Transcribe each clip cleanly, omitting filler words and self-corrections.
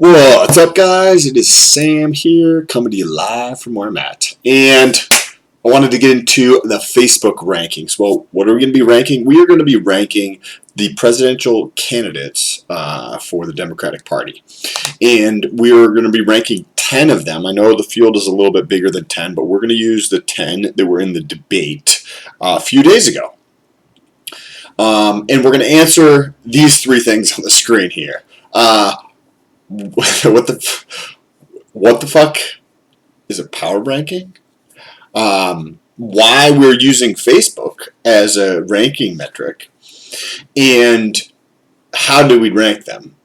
What's up, guys? It is Sam here, coming to you live from where I'm at. And I wanted to get into the Facebook rankings. Well, what are we going to be ranking? We are going to be ranking the presidential candidates for the Democratic Party. And we are going to be ranking 10 of them. I know the field is a little bit bigger than 10, but we're going to use the 10 that were in the debate a few days ago. And we're going to answer these three things on the screen here. What the fuck is a power ranking? Why we're using Facebook as a ranking metric, and how do we rank them?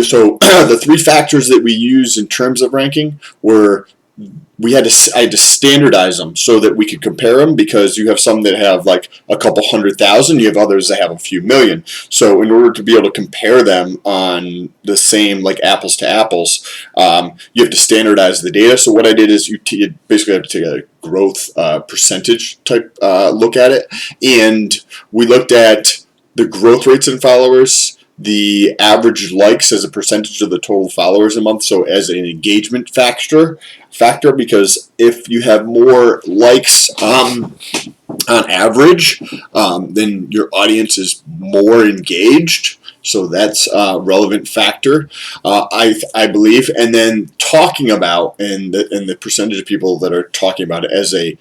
So the three factors that we use in terms of ranking were I had to standardize them so that we could compare them, because you have some that have like a couple 100,000, you have others that have a few million. So in order to be able to compare them on the same, like apples to apples, you have to standardize the data. So what I did is you basically have to take a growth percentage type look at it, and we looked at the growth rates in followers, the average likes as a percentage of the total followers a month, so as an engagement factor, because if you have more likes on average, then your audience is more engaged, so that's a relevant factor, I believe. And then talking about, and the percentage of people that are talking about it as a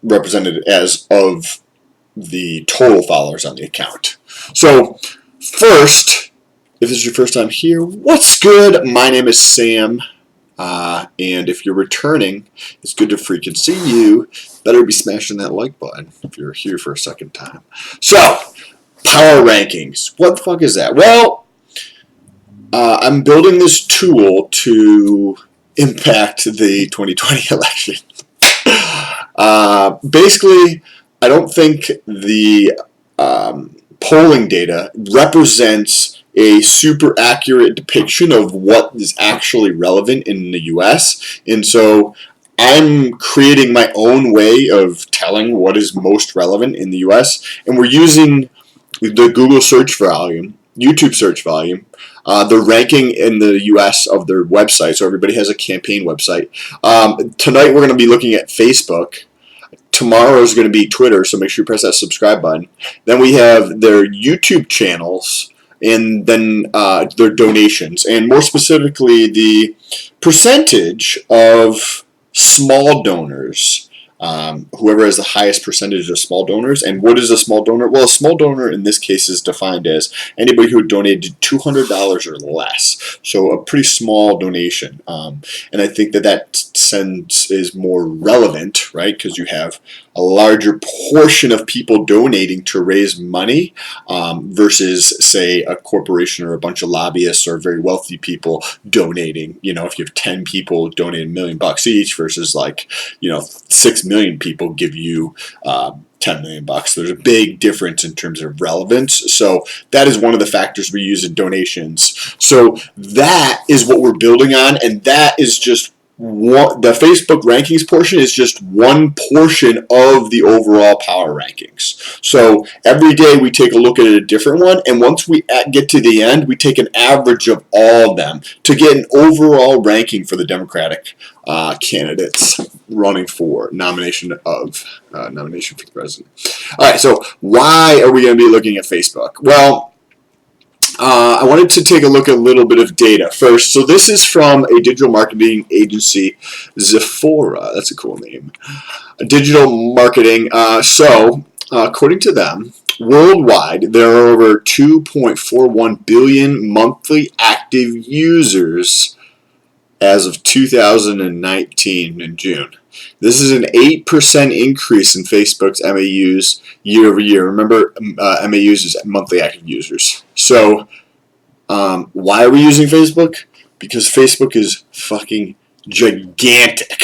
represented as of the total followers on the account. So first, if this is your first time here, what's good? My name is Sam, and if you're returning, it's good to freaking see you. Better be smashing that like button if you're here for a second time. So, power rankings. What the fuck is that? Well, I'm building this tool to impact the 2020 election. Basically, I don't think the polling data represents a super accurate depiction of what is actually relevant in the U.S. And so I'm creating my own way of telling what is most relevant in the U.S. And we're using the Google search volume, YouTube search volume, the ranking in the U.S. of their website. So everybody has a campaign website. Tonight we're going to be looking at Facebook. Tomorrow is going to be Twitter, so make sure you press that subscribe button. Then we have their YouTube channels, and then their donations, and more specifically the percentage of small donors. Whoever has the highest percentage of small donors. And what is a small donor? Well, a small donor in this case is defined as anybody who donated $200 or less. So a pretty small donation. And I think that sense is more relevant, right? Because you have a larger portion of people donating to raise money versus, say, a corporation or a bunch of lobbyists or very wealthy people donating. You know, if you have 10 people donating $1 million each versus, like, 6 million people give you $10 million. There's a big difference in terms of relevance. So that is one of the factors we use in donations. So that is what we're building on, and that is just the Facebook rankings portion is just one portion of the overall power rankings. So every day we take a look at a different one, and once we get to the end, we take an average of all of them to get an overall ranking for the Democratic candidates running for nomination for the president. All right, so why are we going to be looking at Facebook? Well, I wanted to take a look at a little bit of data first. So this is from a digital marketing agency, Zephora. That's a cool name. Digital marketing. So according to them, worldwide, there are over 2.41 billion monthly active users as of 2019 in June. This is an 8% increase in Facebook's MAUs year over year. Remember, MAUs is monthly active users. So, why are we using Facebook? Because Facebook is fucking gigantic.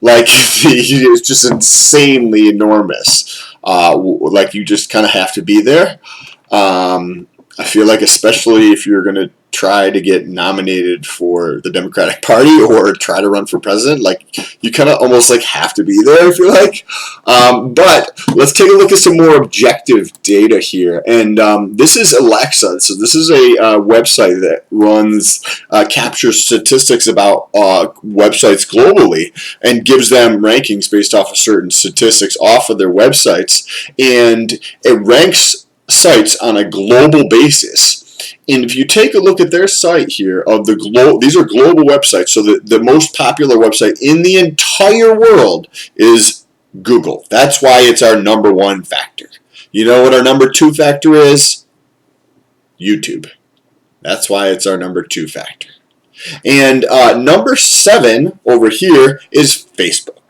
Like, it's just insanely enormous. Like, you just kind of have to be there. I feel like, especially if you're going to try to get nominated for the Democratic Party or try to run for president. Like, you kind of almost like have to be there, I feel like. But let's take a look at some more objective data here. And this is Alexa. So this is a website that captures statistics about websites globally and gives them rankings based off of certain statistics off of their websites. And it ranks sites on a global basis. And if you take a look at their site here, these are global websites, so the most popular website in the entire world is Google. That's why it's our number one factor. You know what our number two factor is? YouTube. That's why it's our number two factor. And number 7 over here is Facebook.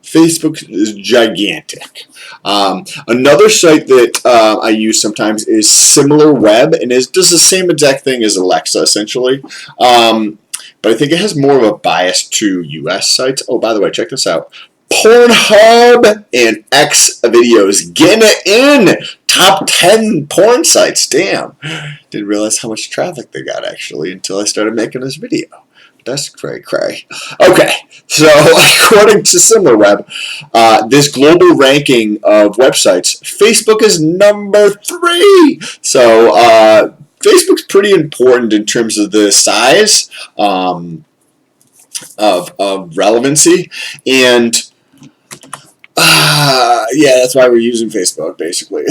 Facebook is gigantic. Another site that I use sometimes is SimilarWeb, and does the same exact thing as Alexa, essentially. But I think it has more of a bias to U.S. sites. Oh, by the way, check this out. Pornhub and X videos getting it in top 10 porn sites. Damn. Didn't realize how much traffic they got, actually, until I started making this video. That's cray. Okay, so according to SimilarWeb, this global ranking of websites, Facebook is number 3. So Facebook's pretty important in terms of the size of relevancy, and yeah, that's why we're using Facebook, basically.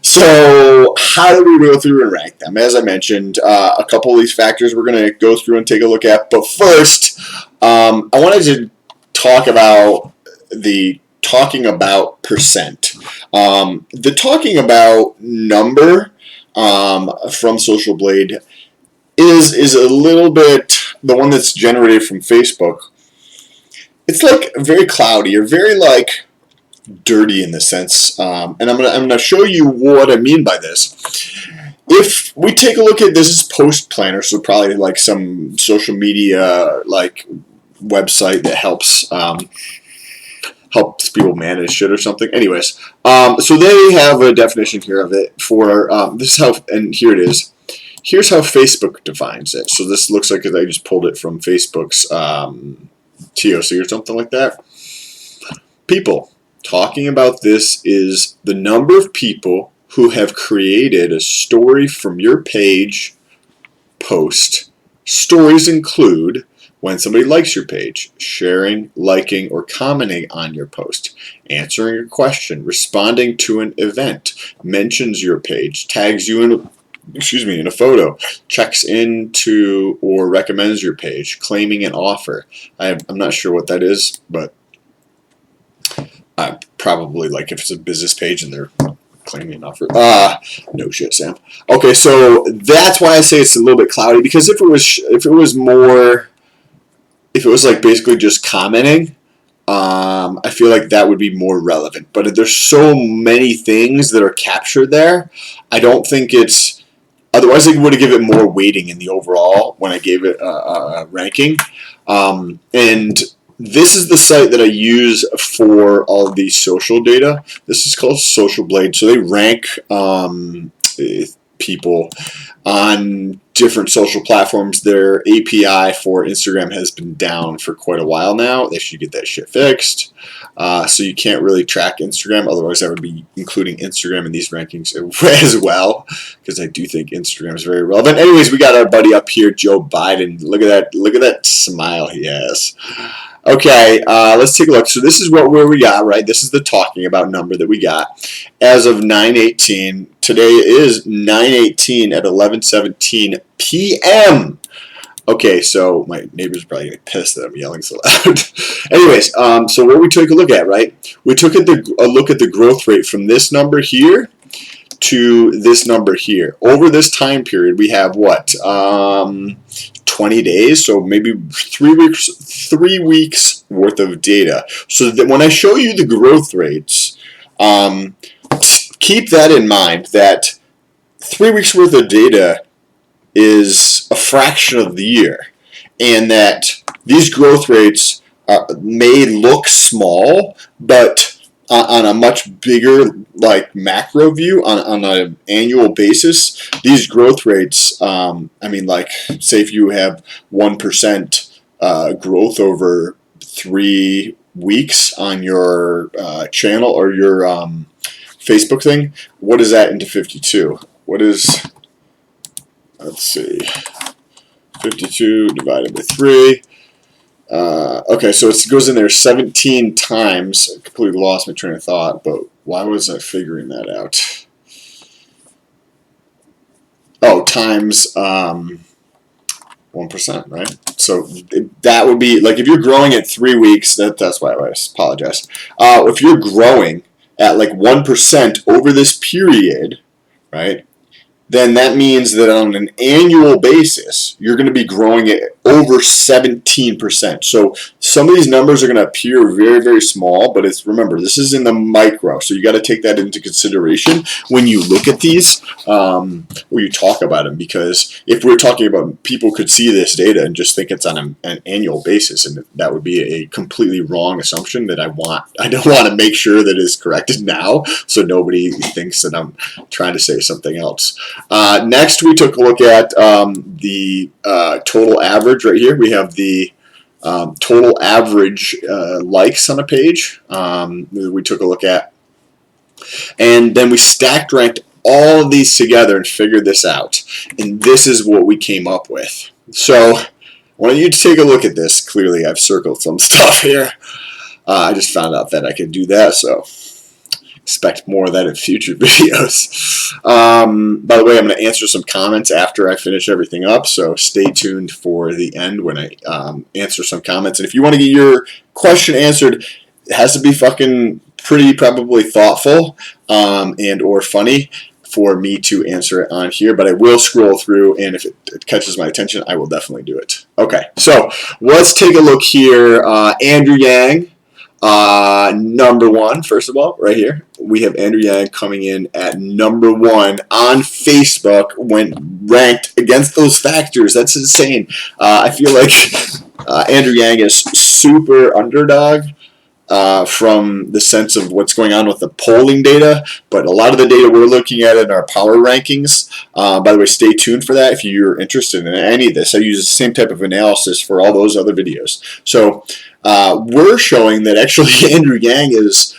So how do we go through and rank them? As I mentioned, a couple of these factors we're going to go through and take a look at. But first, I wanted to talk about the talking about percent. The talking about number from Social Blade is a little bit, the one that's generated from Facebook, it's like very cloudy or very like dirty in the sense, and I'm gonna show you what I mean by this. If we take a look at this, is Post Planner, so probably like some social media like website that helps people manage shit or something. Anyways, so they have a definition here of it for this is how, and here it is. Here's how Facebook defines it. So this looks like I just pulled it from Facebook's TOC or something like that. People. Talking about this is the number of people who have created a story from your page post. Stories include when somebody likes your page, sharing, liking, or commenting on your post, answering a question, responding to an event, mentions your page, tags you in a photo, checks into or recommends your page, claiming an offer. I'm not sure what that is, but probably like if it's a business page and they're claiming an offer. No shit, Sam. Okay, so that's why I say it's a little bit cloudy, because if it was like basically just commenting, I feel like that would be more relevant. But there's so many things that are captured there, I don't think it's. Otherwise, I would have given it more weighting in the overall when I gave it a ranking. And this is the site that I use for all of these social data. This is called Social Blade. So they rank people on different social platforms. Their API for Instagram has been down for quite a while now. They should get that shit fixed. So you can't really track Instagram. Otherwise, I would be including Instagram in these rankings as well, because I do think Instagram is very relevant. Anyways, we got our buddy up here, Joe Biden. Look at that! Look at that smile he has. Okay, let's take a look. So this is where we got, right? This is the talking about number that we got as of 9/18. Today is 9/18 at 11:17 p.m. Okay, so my neighbor's probably getting pissed that I'm yelling so loud. Anyways, so what we took a look at, right? We took a look at the growth rate from this number here to this number here. Over this time period, we have what? 20 days, so maybe 3 weeks worth of data. So that when I show you the growth rates, keep that in mind, that 3 weeks worth of data is a fraction of the year, and that these growth rates may look small, but on a much bigger like macro view on an annual basis, these growth rates, I mean, like say if you have 1% growth over 3 weeks on your channel or your Facebook thing, what is that into 52? What is, let's see, 52 divided by 3. Okay, so it goes in there 17 times. I completely lost my train of thought, but why was I figuring that out? Oh, times 1%, right? So that would be, like if you're growing at 3 weeks, that's why I apologize. If you're growing at like 1% over this period, right, then that means that on an annual basis, you're going to be growing at over 17%. So some of these numbers are going to appear very, very small, but remember, this is in the micro. So you got to take that into consideration when you look at these, or you talk about them, because if we're talking about, people could see this data and just think it's on an annual basis, and that would be a completely wrong assumption that I don't want to make sure that is corrected now, so nobody thinks that I'm trying to say something else. Next, we took a look at the total average right here. We have the total average likes on a page. We took a look at, and then we stacked ranked all of these together and figured this out. And this is what we came up with. So I want you to take a look at this. Clearly, I've circled some stuff here. I just found out that I could do that, so expect more of that in future videos. By the way, I'm going to answer some comments after I finish everything up, so stay tuned for the end when I answer some comments. And if you want to get your question answered, it has to be fucking pretty probably thoughtful and or funny for me to answer it on here, but I will scroll through, and if it catches my attention, I will definitely do it. Okay, so let's take a look here. Andrew Yang. Number one, first of all, right here, we have Andrew Yang coming in at number one on Facebook when ranked against those factors. That's insane. I feel like Andrew Yang is super underdog from the sense of what's going on with the polling data, but a lot of the data we're looking at in our power rankings. By the way, stay tuned for that if you're interested in any of this. I use the same type of analysis for all those other videos. So we're showing that actually Andrew Yang is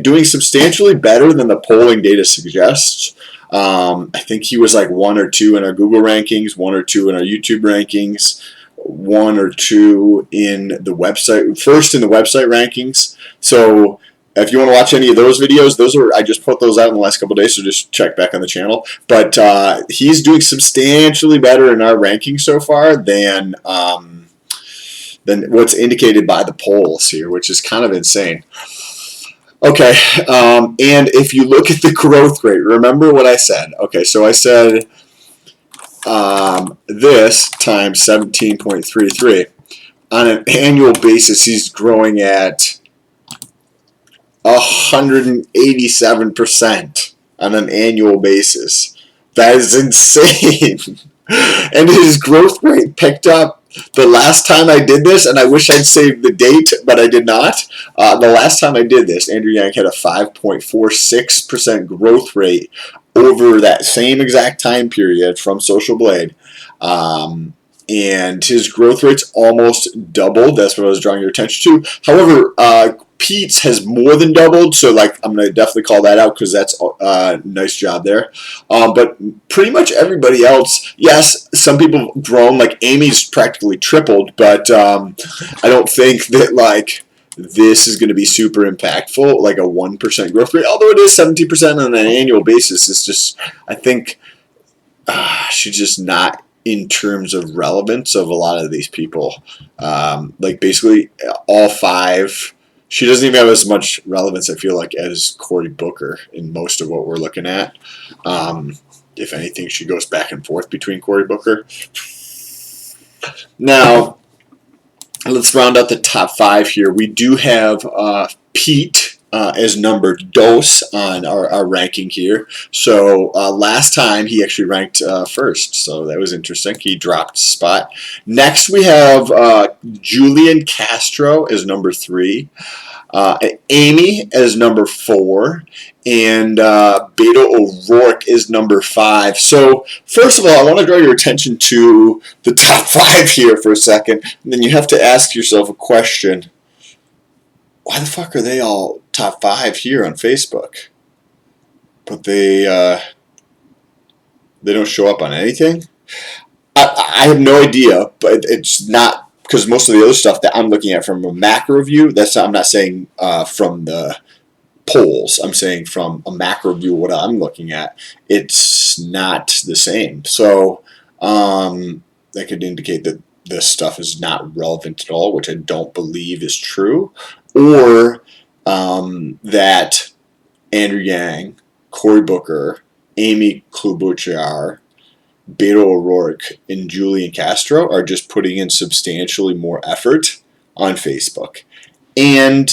doing substantially better than the polling data suggests. I think he was like 1 or 2 in our Google rankings, 1 or 2 in our YouTube rankings, 1 or 2 in the website, first in the website rankings. So if you want to watch any of those videos, I just put those out in the last couple of days, so just check back on the channel. But he's doing substantially better in our rankings so far than what's indicated by the polls here, which is kind of insane. Okay, and if you look at the growth rate, remember what I said. Okay, so I said this times 17.33. On an annual basis, he's growing at 187% on an annual basis. That is insane. And his growth rate picked up the last time I did this, and I wish I'd saved the date, but I did not. The last time I did this, Andrew Yang had a 5.46% growth rate over that same exact time period from Social Blade. And his growth rate's almost doubled. That's what I was drawing your attention to. However, Pete's has more than doubled, so like I'm going to definitely call that out because that's a nice job there. But pretty much everybody else, yes, some people have grown, like Amy's practically tripled, but I don't think that like this is going to be super impactful, like a 1% growth rate, although it is 17% on an annual basis. It's just, I think she's just not in terms of relevance of a lot of these people. Like basically all 5, she doesn't even have as much relevance, I feel like, as Cory Booker in most of what we're looking at. If anything, she goes back and forth between Cory Booker. Now, let's round out the top 5 here. We do have Pete as number dos on our ranking here. So last time he actually ranked first, so that was interesting. He dropped a spot. Next we have Julian Castro as number 3. Amy as number 4, and Beto O'Rourke is number 5. So first of all, I want to draw your attention to the top 5 here for a second, and then you have to ask yourself a question. Why the fuck are they all top 5 here on Facebook? But they don't show up on anything? I have no idea, but it's not, because most of the other stuff that I'm looking at from a macro view, I'm not saying from the polls, I'm saying from a macro view what I'm looking at, it's not the same. So that could indicate that this stuff is not relevant at all, which I don't believe is true, or that Andrew Yang, Cory Booker, Amy Klobuchar, Beto O'Rourke, and Julian Castro are just putting in substantially more effort on Facebook. And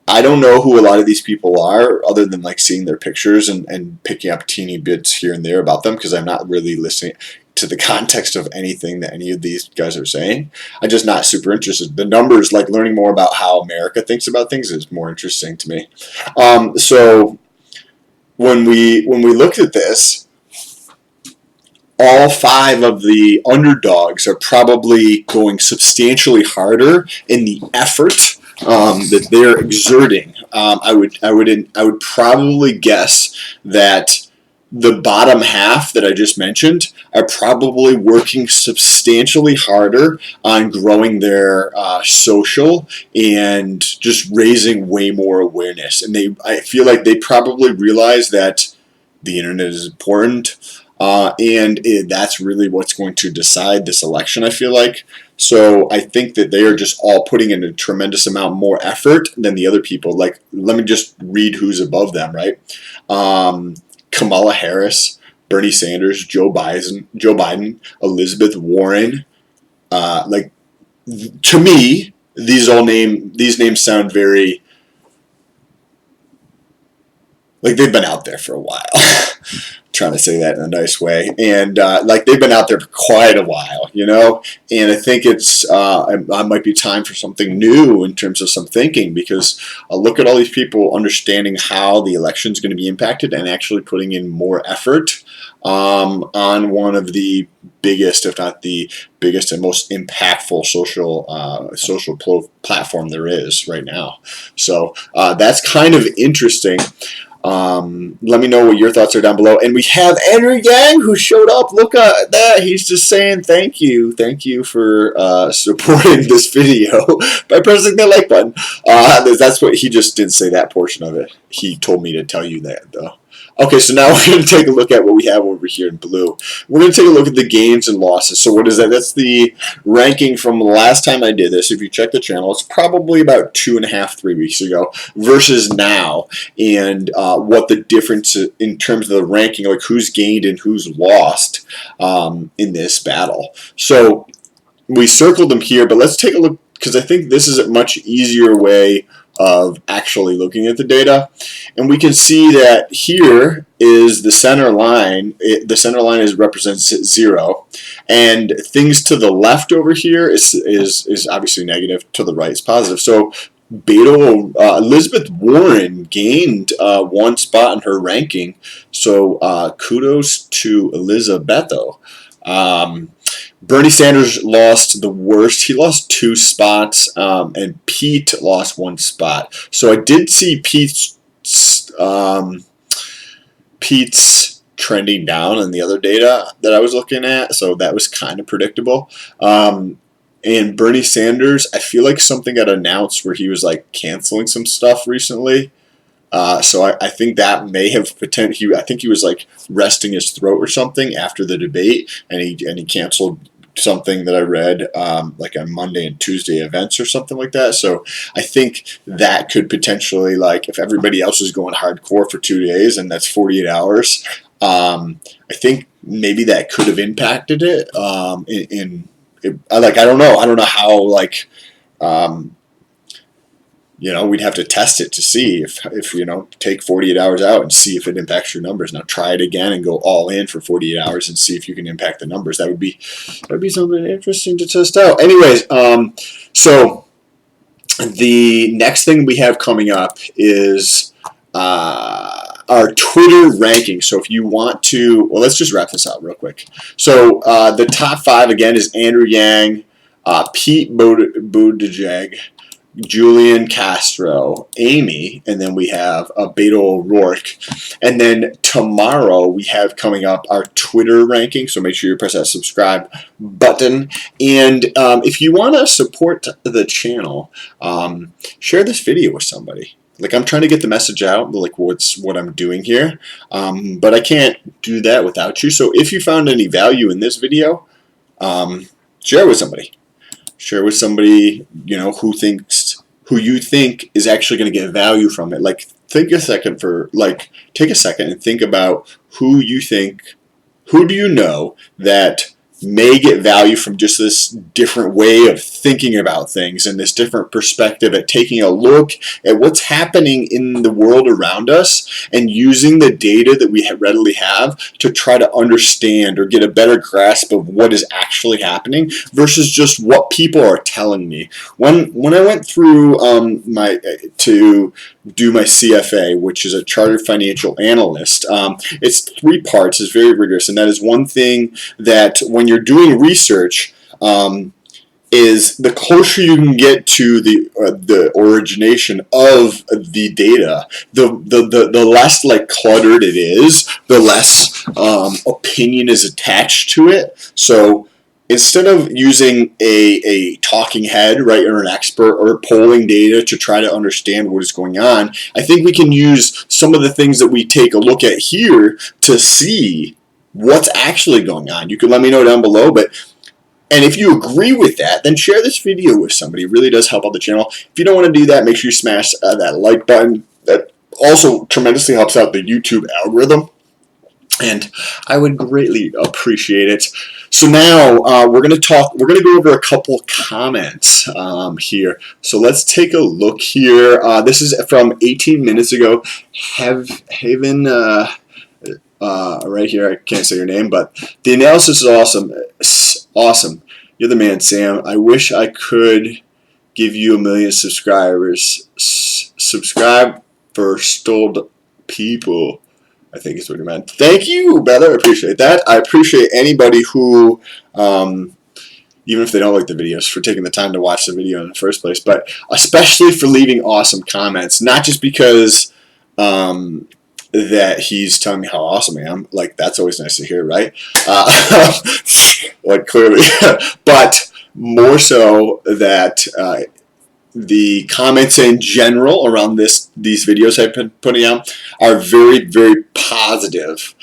I don't know who a lot of these people are, other than like seeing their pictures and picking up teeny bits here and there about them, because I'm not really listening to the context of anything that any of these guys are saying. I'm just not super interested. The numbers, like learning more about how America thinks about things, is more interesting to me. So when we looked at this, all 5 of the underdogs are probably going substantially harder in the effort that they're exerting. I would probably guess that the bottom half that I just mentioned are probably working substantially harder on growing their social and just raising way more awareness. And I feel like they probably realize that the internet is important. That's really what's going to decide this election, I feel like. So I think that they are just all putting in a tremendous amount more effort than the other people. Like, let me just read who's above them, right? Kamala Harris, Bernie Sanders, Joe Biden, Elizabeth Warren. To me, these names sound very like they've been out there for a while. Trying to say that in a nice way, and like they've been out there for quite a while, and I think I might be time for something new in terms of some thinking, because look at all these people understanding how the election is going to be impacted and actually putting in more effort on one of the biggest, if not the biggest and most impactful social platform there is right now. So that's kind of interesting. Let me know what your thoughts are down below. And we have Andrew Yang, who showed up. Look at that. He's just saying thank you. Thank you for supporting this video by pressing the like button. That's what he just didn't say, that portion of it. He told me to tell you that, though. Okay, so now we're going to take a look at what we have over here in blue. We're going to take a look at the gains and losses. So what is that? That's the ranking from the last time I did this. If you check the channel, it's probably about 2.5, 3 weeks ago versus now, and what the difference in terms of the ranking, like who's gained and who's lost in this battle. So we circled them here, but let's take a look, because I think this is a much easier way of actually looking at the data. And we can see that here is the center line. The center line represents 0, and things to the left over here is obviously negative. To the right is positive. So Elizabeth Warren gained 1 spot in her ranking. So kudos to Elizabeth. Bernie Sanders lost the worst. He lost 2 spots, and Pete lost 1 spot. So I did see Pete's trending down in the other data that I was looking at, so that was kind of predictable. And Bernie Sanders, I feel like something got announced where he was like canceling some stuff recently. So I think that may have I think he was like resting his throat or something after the debate, and he canceled something that I read like on Monday and Tuesday events or something like that. So I think that could potentially, like, if everybody else is going hardcore for 2 days and that's 48 hours, I think maybe that could have impacted it. I don't know how, like, we'd have to test it to see if take 48 hours out and see if it impacts your numbers. Now try it again and go all in for 48 hours and see if you can impact the numbers. That would be something interesting to test out. Anyways, so The next thing we have coming up is our Twitter ranking. So if you want to, well, let's just wrap this out real quick. So the top 5 again is Andrew Yang, Pete Buttigieg, Julian Castro, Amy, and then we have Beto O'Rourke. And then tomorrow we have coming up our Twitter ranking, so make sure you press that subscribe button. And if you want to support the channel, share this video with somebody. Like, I'm trying to get the message out, like what I'm doing here, but I can't do that without you. So if you found any value in this video, share it with somebody. Share with somebody, you know, who you think is actually going to get value from it. Like, take a second and think about who do you know that may get value from just this different way of thinking about things and this different perspective at taking a look at what's happening in the world around us and using the data that we readily have to try to understand or get a better grasp of what is actually happening versus just what people are telling me. When I went through to do my CFA, which is a Chartered Financial Analyst, it's 3 parts. It's very rigorous, and that is one thing that when you're doing research, is the closer you can get to the origination of the data, the less like cluttered it is, the less opinion is attached to it. So instead of using a talking head, right, or an expert or polling data to try to understand what is going on, I think we can use some of the things that we take a look at here to see what's actually going on. You can let me know down below, and if you agree with that, then share this video with somebody. It really does help out the channel. If you don't want to do that, make sure you smash that like button. That also tremendously helps out the YouTube algorithm, and I would greatly appreciate it. So now we're going to go over a couple comments here. So let's take a look here. This is from 18 minutes ago. Haven, right here, I can't say your name, but the analysis is awesome. Awesome. You're the man, Sam. I wish I could give you 1 million subscribers. Subscribe for stoled people, I think is what you meant. Thank you, brother. I appreciate that. I appreciate anybody who, even if they don't like the videos, for taking the time to watch the video in the first place, but especially for leaving awesome comments. Not just because that he's telling me how awesome I am. Like, that's always nice to hear, right? Like, clearly. But more so that the comments in general around these videos I've been putting out are very, very positive.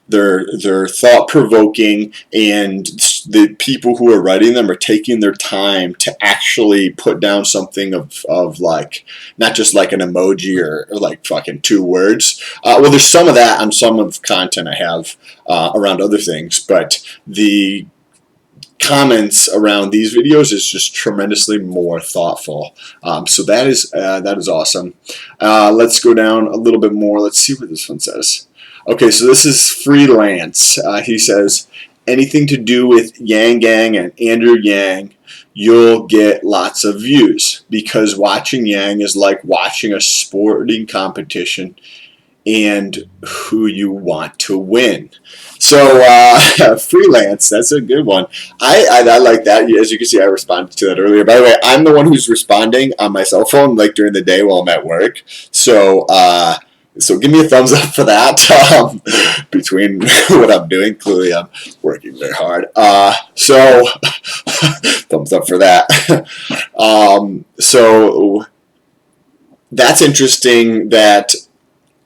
They're thought-provoking, and the people who are writing them are taking their time to actually put down something of like, not just like an emoji or like fucking 2 words. Well, there's some of that on some of the content I have around other things, but the comments around these videos is just tremendously more thoughtful. So that is awesome. Let's go down a little bit more. Let's see what this one says. Okay, so this is Freelance. He says, anything to do with Yang Gang and Andrew Yang, you'll get lots of views, because watching Yang is like watching a sporting competition and who you want to win. So Freelance, that's a good one. I like that. As you can see, I responded to that earlier. By the way, I'm the one who's responding on my cell phone, like during the day while I'm at work. So so give me a thumbs up for that. Between what I'm doing, clearly I'm working very hard. So thumbs up for that. So that's interesting that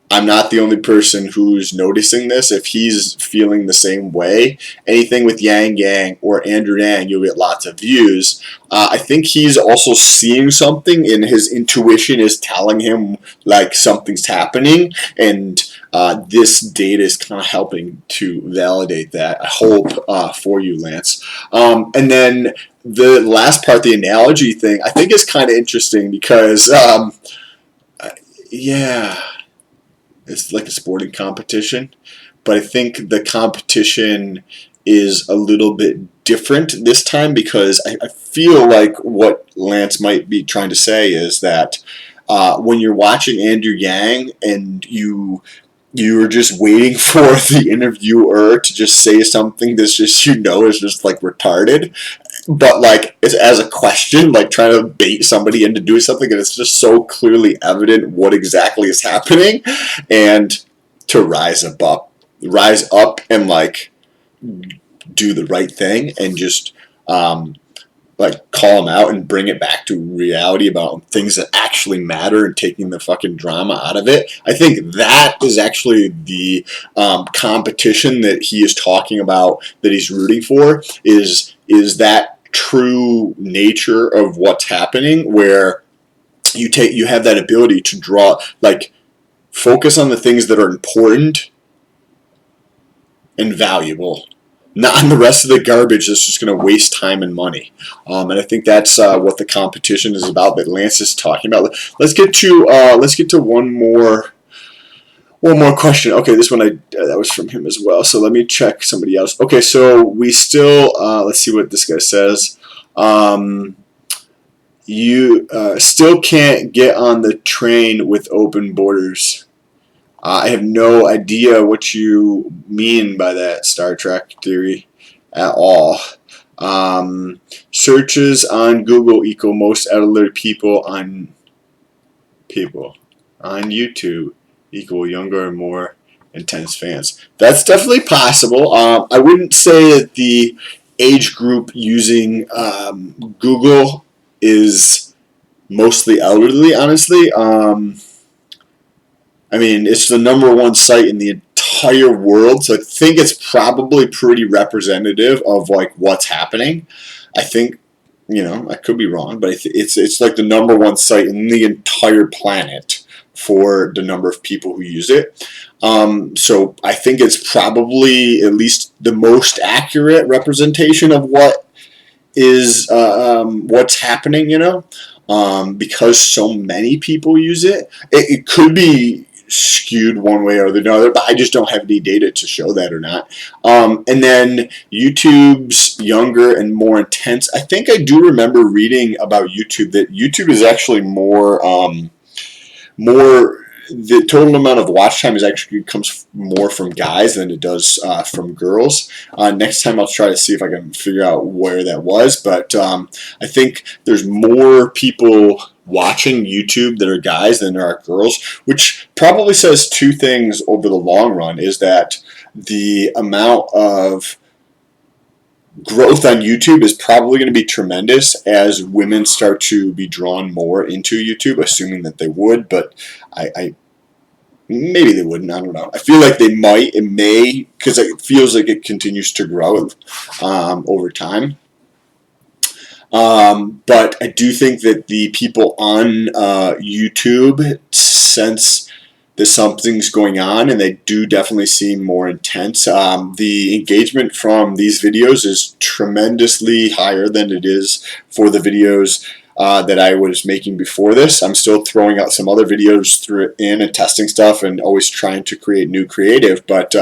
I'm not the only person who's noticing this. If he's feeling the same way, anything with Yang Gang or Andrew Yang, you'll get lots of views. I think he's also seeing something, and his intuition is telling him like something's happening, and this data is kind of helping to validate that. I hope for you, Lance. And then the last part, the analogy thing, I think is kind of interesting because, yeah, it's like a sporting competition, but I think the competition is a little bit different this time, because I feel like what Lance might be trying to say is that when you're watching Andrew Yang and you're just waiting for the interviewer to just say something that's just, is just like retarded, but like it's as a question, like trying to bait somebody into doing something, and it's just so clearly evident what exactly is happening, and to rise up and like do the right thing and just like call them out and bring it back to reality about things that actually matter and taking the fucking drama out of it. I think that is actually the competition that he is talking about, that he's rooting for, is that true nature of what's happening, where you have that ability to draw, like, focus on the things that are important and valuable, not on the rest of the garbage that's just going to waste time and money. And I think that's what the competition is about, that Lance is talking about. Let's get to one more question. Okay, this one that was from him as well. So let me check somebody else. Okay, so we still let's see what this guy says. You still can't get on the train with open borders. I have no idea what you mean by that, Star Trek theory, at all. Searches on Google equal most elderly people on YouTube equal younger and more intense fans. That's definitely possible. I wouldn't say that the age group using Google is mostly elderly, honestly. I mean, it's the #1 site in the entire world, so I think it's probably pretty representative of like what's happening. I think, I could be wrong, but it's like the #1 site in the entire planet for the number of people who use it. So I think it's probably at least the most accurate representation of what is what's happening. Because so many people use it. It could be skewed one way or the other, but I just don't have any data to show that or not. And then YouTube's younger and more intense. I think I do remember reading about YouTube that YouTube is actually more the total amount of watch time comes more from guys than it does from girls. Next time I'll try to see if I can figure out where that was, but I think there's more people watching YouTube that are guys than there are girls, which probably says two things over the long run, is that the amount of growth on YouTube is probably going to be tremendous as women start to be drawn more into YouTube, assuming that they would, but I maybe they wouldn't. I don't know. I feel like they might. It may, because it feels like it continues to grow over time. But I do think that the people on YouTube sense that something's going on, and they do definitely seem more intense. The engagement from these videos is tremendously higher than it is for the videos that I was making before this. I'm still throwing out some other videos in and testing stuff and always trying to create new creative, but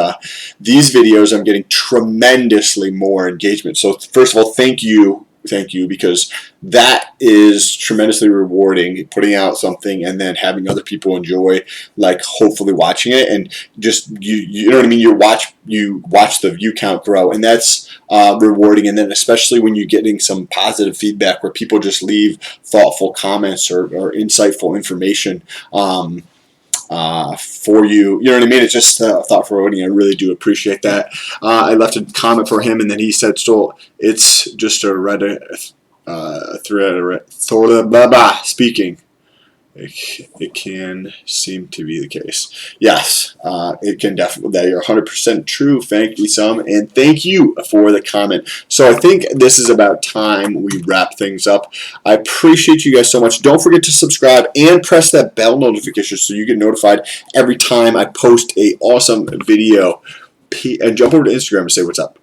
these videos I'm getting tremendously more engagement. So first of all, thank you, because that is tremendously rewarding, putting out something and then having other people enjoy, like hopefully watching it, and just you know what I mean, you watch the view count grow, and that's rewarding. And then especially when you're getting some positive feedback where people just leave thoughtful comments or insightful information for you. You know what I mean? It's just thought-provoking. I really do appreciate that. I left a comment for him, and then he said, "So it's just a Reddit thread, blah blah speaking. It can seem to be the case." Yes, it can definitely. That you're 100% true. Thank you, Sam, and thank you for the comment. So I think this is about time we wrap things up. I appreciate you guys so much. Don't forget to subscribe and press that bell notification so you get notified every time I post a awesome video. And jump over to Instagram and say what's up.